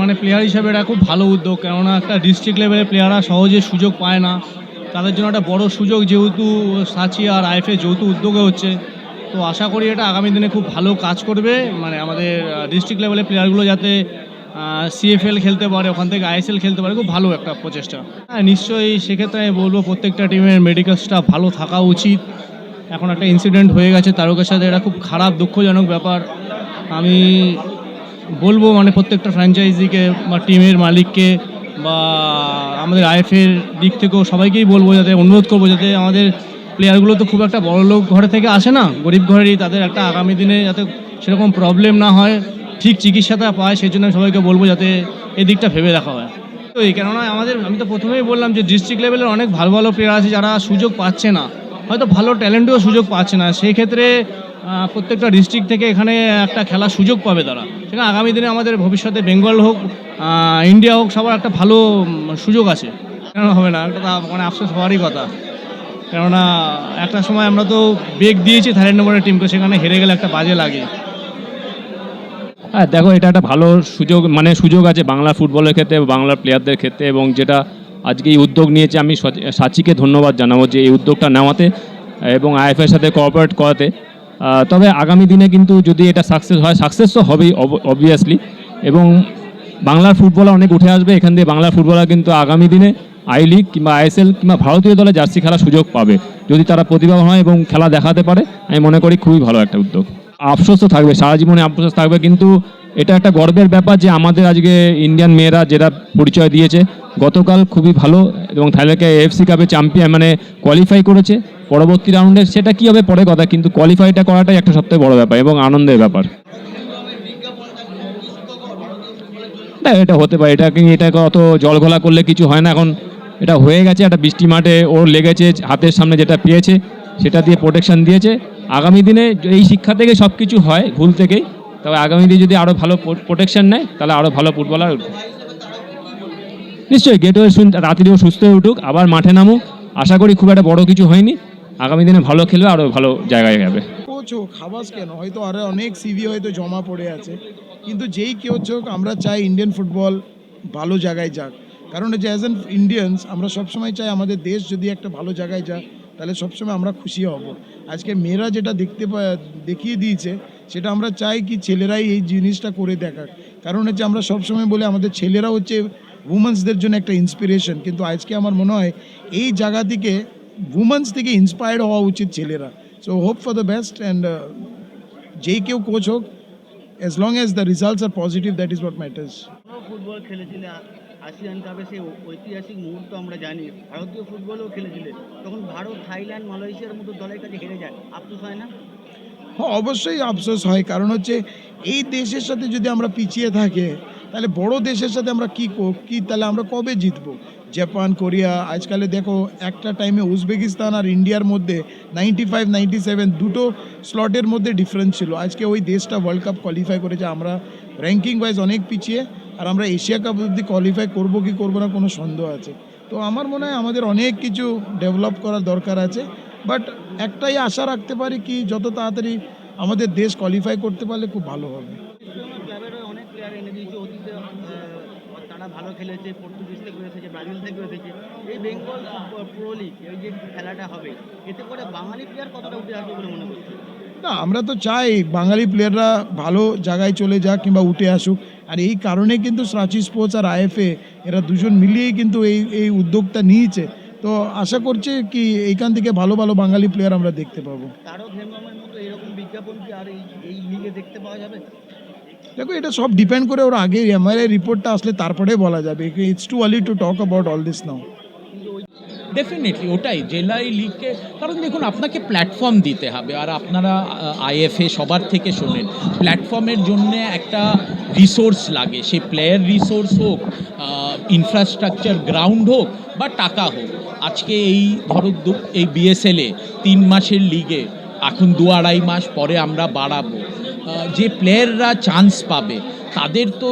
মানে প্লেয়ার হিসেবে এটা খুব ভালো উদ্যোগ, কেননা একটা ডিস্ট্রিক্ট লেভেলের প্লেয়াররা সহজে সুযোগ পায় না, তাদের জন্য একটা বড় সুযোগ, যেহেতু সাচি আর আইএফএ যৌথ উদ্যোগে হচ্ছে। তো আশা করি এটা আগামী দিনে খুব ভালো কাজ করবে, মানে আমাদের ডিস্ট্রিক্ট লেভেলের প্লেয়ারগুলো যাতে সিএফএল খেলতে পারে, ওখান থেকে আইএসএল খেলতে পারে, খুব ভালো একটা প্রচেষ্টা। হ্যাঁ, নিশ্চয়ই সেক্ষেত্রে আমি বলবো প্রত্যেকটা টিমের মেডিকেল স্টাফ ভালো থাকা উচিত। এখন একটা ইনসিডেন্ট হয়ে গেছে তারকের সাথে, এটা খুব খারাপ দুঃখজনক ব্যাপার। আমি বলবো মানে প্রত্যেকটা ফ্র্যাঞ্চাইজিকে বা টিমের মালিককে বা আমাদের আইএফের দিক থেকেও সবাইকেই বলবো, যাতে অনুরোধ করবো যাতে আমাদের প্লেয়ারগুলো তো খুব একটা বড় লোক ঘরে থেকে আসে না, গরিব ঘরেরই, তাদের একটা আগামী দিনে যাতে সেরকম প্রবলেম না হয়, ঠিক চিকিৎসাটা পায়, সেই জন্য সবাইকে বলবো যাতে এই দিকটা ভেবে দেখা হয়। তো এই কেননা আমি তো প্রথমেই বললাম যে ডিস্ট্রিক্ট লেভেলের অনেক ভালো ভালো প্লেয়ার আছে যারা সুযোগ পাচ্ছে না, হয়তো ভালো ট্যালেন্টেও সুযোগ পাচ্ছে না, সেই ক্ষেত্রে প্রত্যেকটা ডিস্ট্রিক্ট থেকে এখানে একটা খেলার সুযোগ পাবে তারা, সেখানে আগামী দিনে আমাদের ভবিষ্যতে বেঙ্গল হোক ইন্ডিয়া হোক সবার একটা ভালো সুযোগ আছে, কেন হবে না, একটা মানে আফসোস হওয়ারই কথা। কেননা একটা সময় আমরা তো বেগ দিয়েছি থাইল্যান্ড নম্বরের টিমকে, সেখানে হেরে গেলে একটা বাজে লাগে। হ্যাঁ দেখো, এটা একটা ভালো সুযোগ, মানে সুযোগ আছে বাংলা ফুটবলের ক্ষেত্রে, বাংলার প্লেয়ারদের ক্ষেত্রে, এবং যেটা আজকে এই উদ্যোগ নিয়েছে আমি সাচিকে ধন্যবাদ জানাবো যে এই উদ্যোগটা নেওয়াতে এবং আইএফের সাথে কোঅপারেট করাতে। তবে আগামী দিনে কিন্তু যদি এটা সাকসেস হয়, সাকসেস তো হবেই অবভিয়াসলি, এবং বাংলার ফুটবলার অনেক উঠে আসবে এখান দিয়ে। বাংলার ফুটবলার কিন্তু আগামী দিনে আই লিগ কিংবা আইএসএল কিংবা ভারতীয় দলে জার্সি খেলার সুযোগ পাবে যদি তারা প্রতিভাবান হয় এবং খেলা দেখাতে পারে। আমি মনে করি খুবই ভালো একটা উদ্যোগ। আফসোস তো থাকবে, সারা জীবনে আফসোস থাকবে, কিন্তু এটা একটা গর্বের ব্যাপার যে আমাদের আজকে ইন্ডিয়ান মেয়েরা যেটা পরিচয় দিয়েছে গতকাল খুবই ভালো, এবং থাইল্যান্ডকে এএফসি কাপে চ্যাম্পিয়ন মানে কোয়ালিফাই করেছে পরবর্তী রাউন্ডে, সেটা কী হবে পরে কথা, কিন্তু কোয়ালিফাইটা করাটাই একটা সবথেকে বড় ব্যাপার এবং আনন্দের ব্যাপার। না, এটা হতে পারে, এটাকে অত জল ঘোলা করলে কিছু হয় না। এখন এটা হয়ে গেছে, একটা বৃষ্টি মাঠে ওর লেগেছে, হাতের সামনে যেটা পেয়েছে সেটা দিয়ে প্রোটেকশন দিয়েছে। আগামী দিনে এই শিক্ষা থেকে সব কিছু হয়, ভুল থেকেই। তবে আগামী দিনে যদি আরও ভালো প্রোটেকশন নেয় তাহলে আরও ভালো ফুটবলার উঠবে। নিশ্চয়ই গেটওয়ে রাত্রিও সুস্থ হয়ে উঠুক, আবার মাঠে নামুক। আশা করি খুব একটা বড় কিছু হয়নি, আগামী দিনে ভালো খেলবে, আরও ভালো জায়গায় যাবে। কোচ হোক হাবাস কেন, হয়তো আরও অনেক সিভি হয়তো জমা পড়ে আছে, কিন্তু যেই কোচ হোক আমরা চাই ইন্ডিয়ান ফুটবল ভালো জায়গায় যাক। কারণ যে অ্যাজ অ্যান ইন্ডিয়ান্স আমরা সবসময় চাই আমাদের দেশ যদি একটা ভালো জায়গায় যাক তাহলে সবসময় আমরা খুশি হব। আজকে মেয়েরা যেটা দেখিয়ে দিয়েছে সেটা আমরা চাই কি ছেলেরাই এই জিনিসটা করে দেখাক। কারণ হচ্ছে আমরা সবসময় বলি আমাদের ছেলেরা হচ্ছে উমেন্সদের জন্য একটা ইন্সপিরেশন, কিন্তু আজকে আমার মনে হয় এই জায়গা থেকে উমেন্স থেকে ইন্সপায়ার্ড হওয়া উচিত ছেলেরা। So hope for the best and যেই কেউ কোচ হোক, as long as the results are positive, that is what matters. Football খেলেছিলে আসিয়ান কাপে, সেই ঐতিহাসিক মুহূর্ত আমরা জানি। ভারতীয় ফুটবলও খেলেছিলে, তখন ভারত, থাইল্যান্ড, মালয়েশিয়ার মতো দলের কাছে হেরে যায়, আফসোস হয় না? হ্যাঁ, অবশ্যই আফসোস হয়, কারণ হচ্ছে এই দেশের সাথে যদি আমরা পিছিয়ে থাকে তাহলে বড় দেশের সাথে আমরা কি তাহলে আমরা কবে জিতবো? জাপান, কোরিয়া, আজকালে দেখো একটা টাইমে উজবেকিস্তান আর ইন্ডিয়ার মধ্যে 95, 97 দুটো স্লটের মধ্যে ডিফারেন্স ছিল। আজকে ওই দেশটা ওয়ার্ল্ড কাপ কোয়ালিফাই করেছে, আমরা র্যাঙ্কিং ওয়াইজ অনেক পিছিয়ে, আর আমরা এশিয়া কাপ অবধি কোয়ালিফাই করবো কি করবো না কোনো সন্দেহ আছে। তো আমার মনে হয় আমাদের অনেক কিছু ডেভেলপ করার দরকার আছে, বাট একটাই আশা রাখতে পারি কি যত তাড়াতাড়ি আমাদের দেশ কোয়ালিফাই করতে পারলে খুব ভালো হবে। ক্লাবের অনেক প্লেয়ার এনে দিয়েছে অতীতে, তারা ভালো খেলেছে, পর্তুগিজ থেকে এসেছে, ব্রাজিল থেকে এসেছে। এই বেঙ্গল প্রো লিগ, এই যে খেলাটা হবে, এতে করে বাঙালি প্লেয়ার কতটা উঠে আসবে বলে মনে করছে? না, আমরা তো চাই বাঙালি প্লেয়াররা ভালো জায়গায় চলে যাক কিংবা উঠে আসুক, আর এই কারণে কিন্তু সাচি স্পোর্টস আর আইএফএ এরা দুজন মিলিয়েই কিন্তু এই উদ্যোগটা নিয়েছে। তো আশা করছি কি এইখান থেকে ভালো ভালো বাঙালি প্লেয়ার আমরা দেখতে পাবো। তারও হেমব্রমের মতো এরকম বিজ্ঞাপন কি আর এই লিগে দেখতে পাওয়া যাবে? দেখো, এটা সব ডিপেন্ড করে ওর আগে এমআরআই রিপোর্টটা আসলে তারপরে বলা যাবে। It's too early to talk about all this now. Definitely ওটাই জেলায় লিগকে, কারণ দেখুন আপনাকে প্ল্যাটফর্ম দিতে হবে, আর আপনারা আইএফএ সবার থেকে শোনেন প্ল্যাটফর্মের জন্য একটা রিসোর্স লাগে, সে প্লেয়ার রিসোর্স হোক, ইনফ্রাস্ট্রাকচার গ্রাউন্ড হোক বা টাকা হোক। আজকে এই ধরো এই বিএসএলে 3 মাসের লিগে এখন 2-2.5 মাস পরে আমরা বাড়াবো, যে প্লেয়াররা চান্স পাবে তাদের তো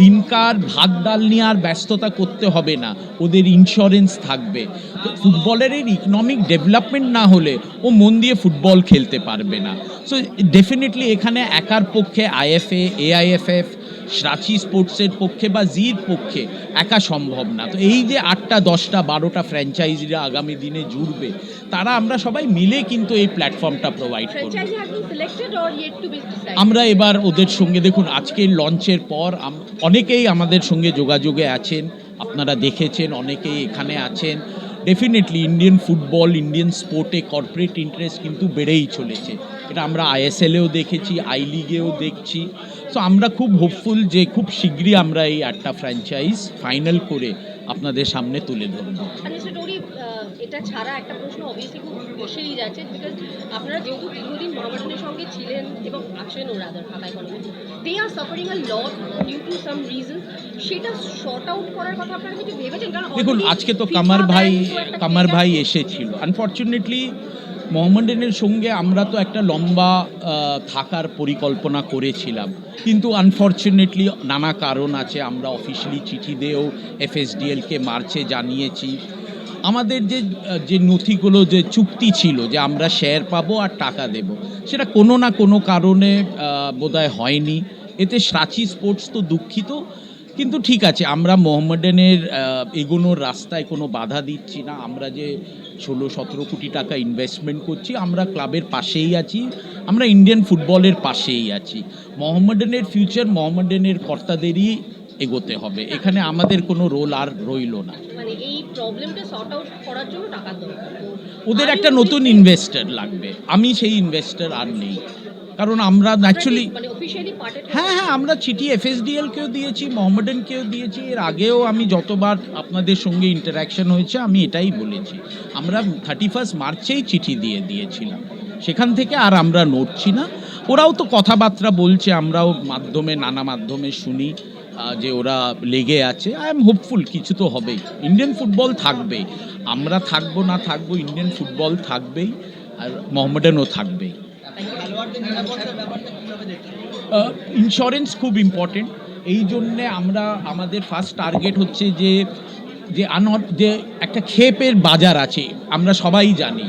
দিনকার ভাত ডাল নিয়ে আর ব্যস্ততা করতে হবে না, ওদের ইন্স্যুরেন্স থাকবে। তো ফুটবলের ইকোনমিক ডেভেলপমেন্ট না হলে ও মন দিয়ে ফুটবল খেলতে পারবে না। সো ডেফিনেটলি এখানে একার পক্ষে আইএফএ, এআইএফএফ রাঁচি স্পোর্টসের পক্ষে বা জির পক্ষে একা সম্ভব না। তো এই যে 8টা 10টা 12টা ফ্র্যাঞ্চাইজিরা আগামী দিনে জুড়বে, তারা আমরা সবাই মিলে কিন্তু এই প্ল্যাটফর্মটা প্রোভাইড করব। Franchisee has been selected or yet to be decided? আমরা এবার ওদের সঙ্গে দেখুন আজকের লঞ্চের পর অনেকেই আমাদের সঙ্গে যোগাযোগে আছেন, আপনারা দেখেছেন অনেকেই এখানে আছেন। ডেফিনেটলি ইন্ডিয়ান ফুটবল, ইন্ডিয়ান স্পোর্টে কর্পোরেট ইন্টারেস্ট কিন্তু বেড়েই চলেছে। এটা আমরা ISL-এও দেখেছি, আই লিগেও দেখছি। সো আমরা খুব হোপফুল যে খুব শীঘ্রই আমরা এই 8টা ফ্র্যাঞ্চাইজ ফাইনাল করে আপনাদের সামনে তুলে ধরব। আর মিস্টার টোরি, এটা ছাড়া একটা প্রশ্ন অবভিয়াসলি খুব এসেই যাচ্ছে, বিকজ আপনারা যেহেতু দীর্ঘদিন মোহামেডানের সঙ্গে ছিলেন এবং আছেন ও রাদার খাতায় কলমে, they are suffering a lot due to some reason, সেটা শর্ট আউট করার কথা আপনারা কিছু ভেবেছেন? কারণ দেখুন already আজকে তো FIFA কামার ভাই ban তো একটা কামার case ভাই আছে। এসেছিল। আনফর্চুনেটলি মোহামেডানের সঙ্গে আমরা তো একটা লম্বা থাকার পরিকল্পনা করেছিলাম, কিন্তু আনফর্চুনেটলি নানা কারণ আছে। আমরা অফিসিয়ালি চিঠি দিয়েও FSDL-কে মার্চে জানিয়েছি। আমাদের যে নথিগুলো, যে চুক্তি ছিল যে আমরা শেয়ার পাবো আর টাকা দেব, সেটা কোনো না কোনো কারণে বোধহয় হয়নি। এতে রাঁচি স্পোর্টস তো দুঃখিত, কিন্তু ঠিক আছে, আমরা মোহামেডানের এগোনোর রাস্তায় কোনো বাধা দিচ্ছি না। আমরা যে 16-17 কোটি টাকা ইনভেস্টমেন্ট করছি, আমরা ক্লাবের পাশেই আছি, আমরা ইন্ডিয়ান ফুটবলের পাশেই আছি। মোহামেডানের ফিউচার মোহামেডানের কর্তাদেরই এগোতে হবে, এখানে আমাদের কোনো রোল আর রইল না। মানে এই প্রবলেমটা সর্ট আউট করার জন্য টাকা দরকার, তো ওদের are একটা you নতুন willing- ইনভেস্টর লাগবে, আমি সেই ইনভেস্টর আর নেই, কারণ আমরা ন্যাচুরালি মানে অফিশিয়ালি পার্টেড? হ্যাঁ, আমরা চিঠি FSDL-কেও দিয়েছি, মোহামেডানকেও দিয়েছি। এর আগেও আমি যতবার আপনাদের সঙ্গে ইন্টারাকশন হয়েছে আমি এটাই বলেছি, আমরা 31 মার্চেই চিঠি দিয়েছিলাম, সেখান থেকে আর আমরা নড়ছি না। ওরাও তো কথাবার্তা বলছে, আমরাও নানা মাধ্যমে শুনি যে ওরা লেগে আছে। আই এম হোপফুল কিছু তো হবেই, ইন্ডিয়ান ফুটবল থাকবেই, আমরা থাকবো না থাকবো, ইন্ডিয়ান ফুটবল থাকবেই, আর মোহামেডানও থাকবেই। খেলোয়াড়দের নিরাপত্তার ব্যাপারটা কীভাবে দেখছেন? ইন্স্যুরেন্স খুব ইম্পর্টেন্ট, এই জন্যে আমাদের ফার্স্ট টার্গেট হচ্ছে যে যে একটা খেপের বাজার আছে, আমরা সবাই জানি,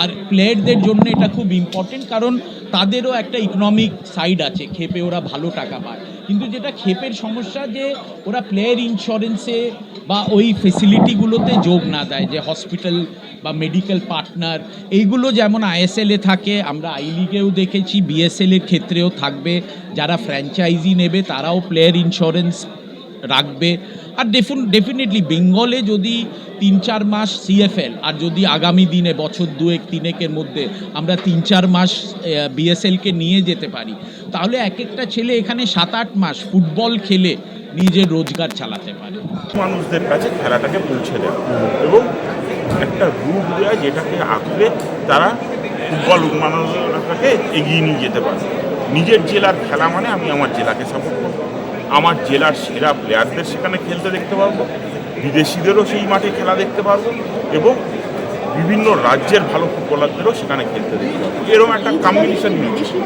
আর প্লেয়ারদের জন্য এটা খুব ইম্পর্টেন্ট, কারণ তাদেরও একটা ইকোনমিক সাইড আছে, খেপে ওরা ভালো টাকা পায়। কিন্তু যেটা খেপের সমস্যা, যে ওরা প্লেয়ার ইন্স্যুরেন্সে বা ওই ফেসিলিটিগুলোতে যোগ না দেয়, যে হসপিটাল বা মেডিকেল পার্টনার, এইগুলো যেমন ISL-এ থাকে, আমরা আই লিগেও দেখেছি, BSL-এর ক্ষেত্রেও থাকবে। যারা ফ্র্যাঞ্চাইজি নেবে তারাও প্লেয়ার ইন্স্যুরেন্স রাখবে। আর ডেফিনেটলি বেঙ্গলে যদি 3-4 মাস CFL, আর যদি আগামী দিনে বছর 2-3-এর মধ্যে আমরা 3-4 মাস BSL-কে নিয়ে যেতে পারি, তাহলে এক একটা ছেলে এখানে 7-8 মাস ফুটবল খেলে নিজের রোজগার চালাতে পারে। মানুষদের কাছে খেলাটাকে পৌঁছে দেয় এবং একটা রূপ দেয় যেটাকে আঁকড়ে তারা ফুটবল মানবতাকে এগিয়ে নিয়ে যেতে পারে। নিজের জেলার খেলা মানে আমি আমার জেলাকে সাপোর্ট করব, আমার জেলার সেরা প্লেয়ারদের সেখানে খেলতে দেখতে পারবো, বিদেশিদেরও সেই মাঠে খেলা দেখতে পারবো এবং বিভিন্ন রাজ্যের ভালো ফুটবলারদেরও সেখানে খেলতে দেখতে পারবো। এরকম একটা কম্বিনেশন নিয়েছি।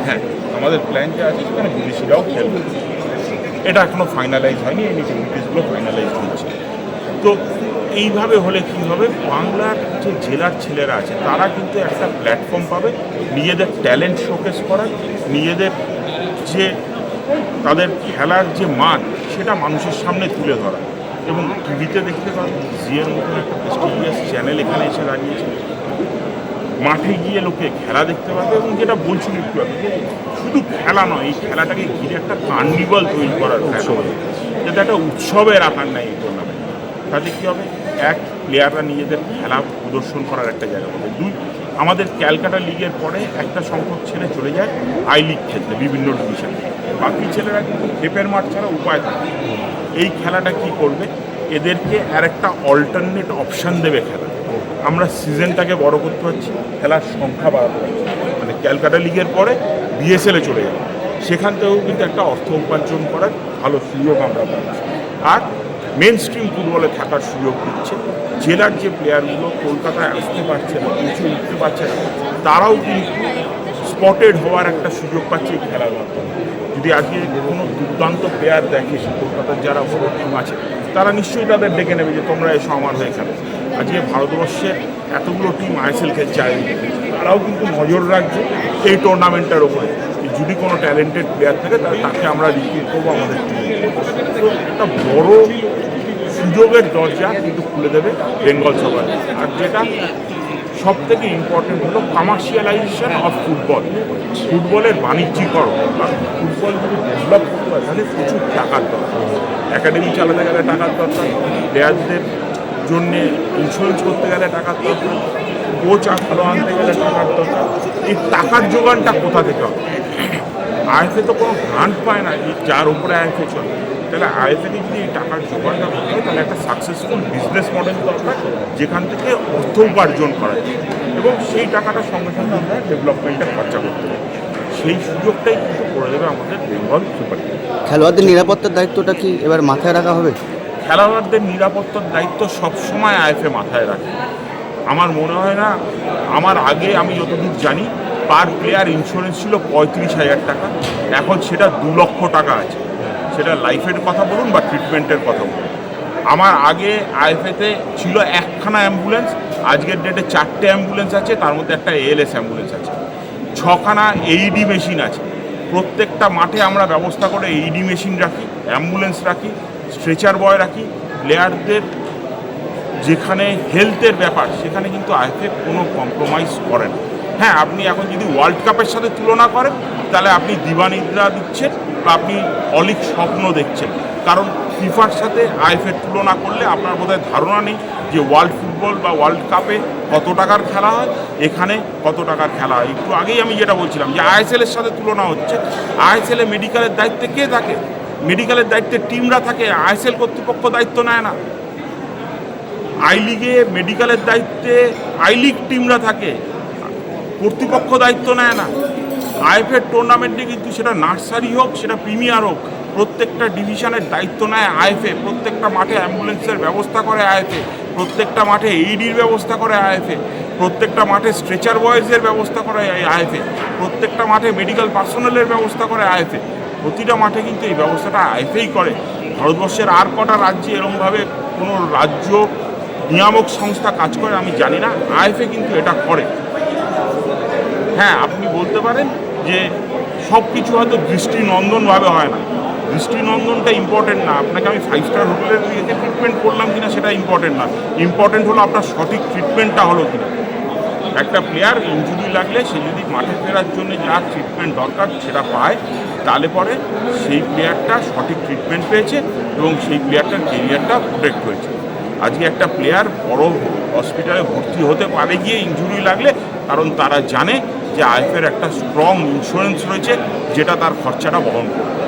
হ্যাঁ, আমাদের প্ল্যান যে আছে সেখানে বিদেশিরাও খেলবে, এটা এখনও ফাইনালাইজ হয়নি, এই নিচে ফাইনালাইজ হচ্ছে। তো এইভাবে হলে কী হবে, বাংলার যে জেলার ছেলেরা আছে তারা কিন্তু একটা প্ল্যাটফর্ম পাবে নিজেদের ট্যালেন্ট শোকেস করার, নিজেদের যে তাদের খেলার যে মান সেটা মানুষের সামনে তুলে ধরা, এবং টিভিতে দেখতে পাবে জিএর মতন একটা প্রেস্টিজিয়াস চ্যানেল এখানে এসে দাঁড়িয়েছে, মাঠে গিয়ে লোকে খেলা দেখতে পাবে। এবং যেটা বলছিল একটু আগে, শুধু খেলা নয়, এই খেলাটাকে ঘিরে একটা কার্নিভাল তৈরি করার উৎসব, যাতে একটা উৎসবের আকার নেয় এই টুর্নামেন্ট। তাতে কী হবে, এক, প্লেয়াররা নিজেদের খেলা প্রদর্শন করার একটা জায়গা পাবে। দুই, আমাদের ক্যালকাটা লিগের পরে একটা সংখ্যক ছেলে চলে যায় আই লিগ খেলতে বিভিন্ন ডিভিশনে, বাকি ছেলেরা কিন্তু খেপের মাঠ ছাড়া উপায় থাকে। এই খেলাটা কি করবে, এদেরকে আর একটা অল্টারনেট অপশান দেবে খেলা। আমরা সিজনটাকে বড় করতে পারছি, খেলার সংখ্যা বাড়াতে পারছি, মানে ক্যালকাটা লিগের পরে BSL-এ চলে যাবে, সেখান থেকেও কিন্তু একটা অর্থ উপার্জন করার ভালো সুযোগ আমরা পাচ্ছি। আর মেন স্ট্রিম ফুটবলে থাকার সুযোগ দিচ্ছে। জেলার যে প্লেয়ারগুলো কলকাতায় আসতে পারছে না, কিছু উঠতে পারছে না, তারাও কিন্তু স্পটেড হওয়ার একটা সুযোগ পাচ্ছে এই খেলার মাধ্যমে। যদি আজকে কোনো দুর্দান্ত প্লেয়ার দেখে, কলকাতার যারা বড় টিম আছে তারা নিশ্চয়ই তাদের ডেকে নেবে যে তোমরা এসো আমার হয়ে খেলো। আজকে ভারতবর্ষের এতগুলো টিম ISL খেলছে, তারাও কিন্তু নজর রাখছে এই টুর্নামেন্টটার ওপরে, যদি কোনো ট্যালেন্টেড প্লেয়ার থাকে তাহলে তাকে আমরা রিক্রুট করবো আমাদের টিমে। তো একটা বড় সুযোগের দরজা কিন্তু খুলে দেবে বেঙ্গল সবার। আর যেটা সব থেকে ইম্পর্টেন্ট হলো কমার্শিয়ালাইজেশন অফ ফুটবল, ফুটবলের বাণিজ্যিকরণ। ফুটবল যদি ডেভেলপ করতে হয় তাহলে প্রচুর টাকার দরকার, একাডেমি চালাতে গেলে টাকার দরকার, প্লেয়ারদের জন্যে ইন্স্যুরেন্স করতে গেলে টাকার দরকার, কোচ ভালো আনতে গেলে টাকার দরকার। এই টাকার জোগানটা কোথা থেকে হবে? আইএফএ তো কোনো গ্রান্ট পায় না যার উপরে আইএফএ চলে। তাহলে আইএফএকে যদি এই টাকার জোগানটা করতে হয় তাহলে একটা সাকসেসফুল বিজনেস মডেল দরকার যেখান থেকে অর্থ উপার্জন করা যায় এবং সেই টাকাটা সঙ্গে সঙ্গে আমরা ডেভেলপমেন্টে খরচা করতে পারি। সেই সুযোগটাই কিন্তু করে দেবে আমাদের বেঙ্গল সুপার লিগ। খেলোয়াড়দের নিরাপত্তার দায়িত্বটা কি এবার মাথায় রাখা হবে? খেলোয়াড়দের নিরাপত্তার দায়িত্ব সবসময় আইএফএ মাথায় রাখে। আমার মনে হয় না, আমার আগে আমি যতদূর জানি পার প্লেয়ার ইন্স্যুরেন্স ছিল 35,000 টাকা, এখন সেটা 2 লক্ষ টাকা আছে। সেটা লাইফের কথা বলুন বা ট্রিটমেন্টের কথা বলুন। আমার আগে আইএফএতে ছিল একখানা অ্যাম্বুলেন্স, আজকের ডেটে 4টে অ্যাম্বুলেন্স আছে, তার মধ্যে একটা এএলএস অ্যাম্বুলেন্স আছে, 6খানা এইডি মেশিন আছে। প্রত্যেকটা মাঠে আমরা ব্যবস্থা করে এইডি মেশিন রাখি, অ্যাম্বুলেন্স রাখি, স্ট্রেচার বয় রাখি। প্লেয়ারদের যেখানে হেলথের ব্যাপার সেখানে কিন্তু আইএফএ কোনো কম্প্রোমাইজ করে না। হ্যাঁ, আপনি এখন যদি ওয়ার্ল্ড কাপের সাথে তুলনা করেন তাহলে আপনি দিবানিদ্রা দিচ্ছেন বা আপনি অলিক স্বপ্ন দেখছেন, কারণ ফিফার সাথে আইএফএর তুলনা করলে আপনার বোধহয় ধারণা নেই যে ওয়ার্ল্ড ফুটবল বা ওয়ার্ল্ড কাপে কত টাকার খেলা হয়, এখানে কত টাকার খেলা হয়। একটু আগেই আমি যেটা বলছিলাম যে আইএসএলের সাথে তুলনা হচ্ছে, আইএসএলে মেডিকেলের দায়িত্বে কে থাকে? মেডিকেলের দায়িত্বে টিমরা থাকে, আইএসএল কর্তৃপক্ষ দায়িত্ব নেয় না। আই লিগে মেডিকেলের দায়িত্বে আই লিগ টিমরা থাকে, কর্তৃপক্ষ দায়িত্ব নেয় না। আইএফএর টুর্নামেন্টে কিন্তু সেটা নার্সারি হোক, সেটা প্রিমিয়ার হোক, প্রত্যেকটা ডিভিশনের দায়িত্ব নেয় আইএফএ। প্রত্যেকটা মাঠে অ্যাম্বুলেন্সের ব্যবস্থা করে আইএফএ, প্রত্যেকটা মাঠে এইডির ব্যবস্থা করে আইএফএ, প্রত্যেকটা মাঠে স্ট্রেচার বয়েজের ব্যবস্থা করে আইএফএ, প্রত্যেকটা মাঠে মেডিকেল পার্সোনালের ব্যবস্থা করে আইএফএ। প্রতিটা মাঠে কিন্তু এই ব্যবস্থাটা আইএফএই করে। ভারতবর্ষের আর কটা রাজ্যে এরকমভাবে কোনো রাজ্য নিয়ামক সংস্থা কাজ করে আমি জানি না, আইএফএ কিন্তু এটা করে। হ্যাঁ, আপনি বলতে পারেন যে সব কিছু হয়তো দৃষ্টিনন্দনভাবে হয় না, দৃষ্টিনন্দনটা ইম্পর্টেন্ট না। আপনাকে আমি 5 স্টার হোটেলের দিকে ট্রিটমেন্ট করলাম কিনা সেটা ইম্পর্টেন্ট না, ইম্পর্টেন্ট হলো আপনার সঠিক ট্রিটমেন্টটা হলো কিনা। একটা প্লেয়ার ইনজুরি লাগলে সে যদি মাঠে ফেরার জন্য যা ট্রিটমেন্ট দরকার সেটা পায়, তাহলে পরে সেই প্লেয়ারটা সঠিক ট্রিটমেন্ট পেয়েছে এবং সেই প্লেয়ারটার কেরিয়ারটা প্রোটেক্ট হয়েছে। আজকে একটা প্লেয়ার বড় হসপিটালে ভর্তি হতে পারে গিয়ে ইনজুরি লাগলে, কারণ তারা জানে যে আইএফএর একটা স্ট্রং ইন্স্যুরেন্স রয়েছে যেটা তার খরচাটা বহন করবে।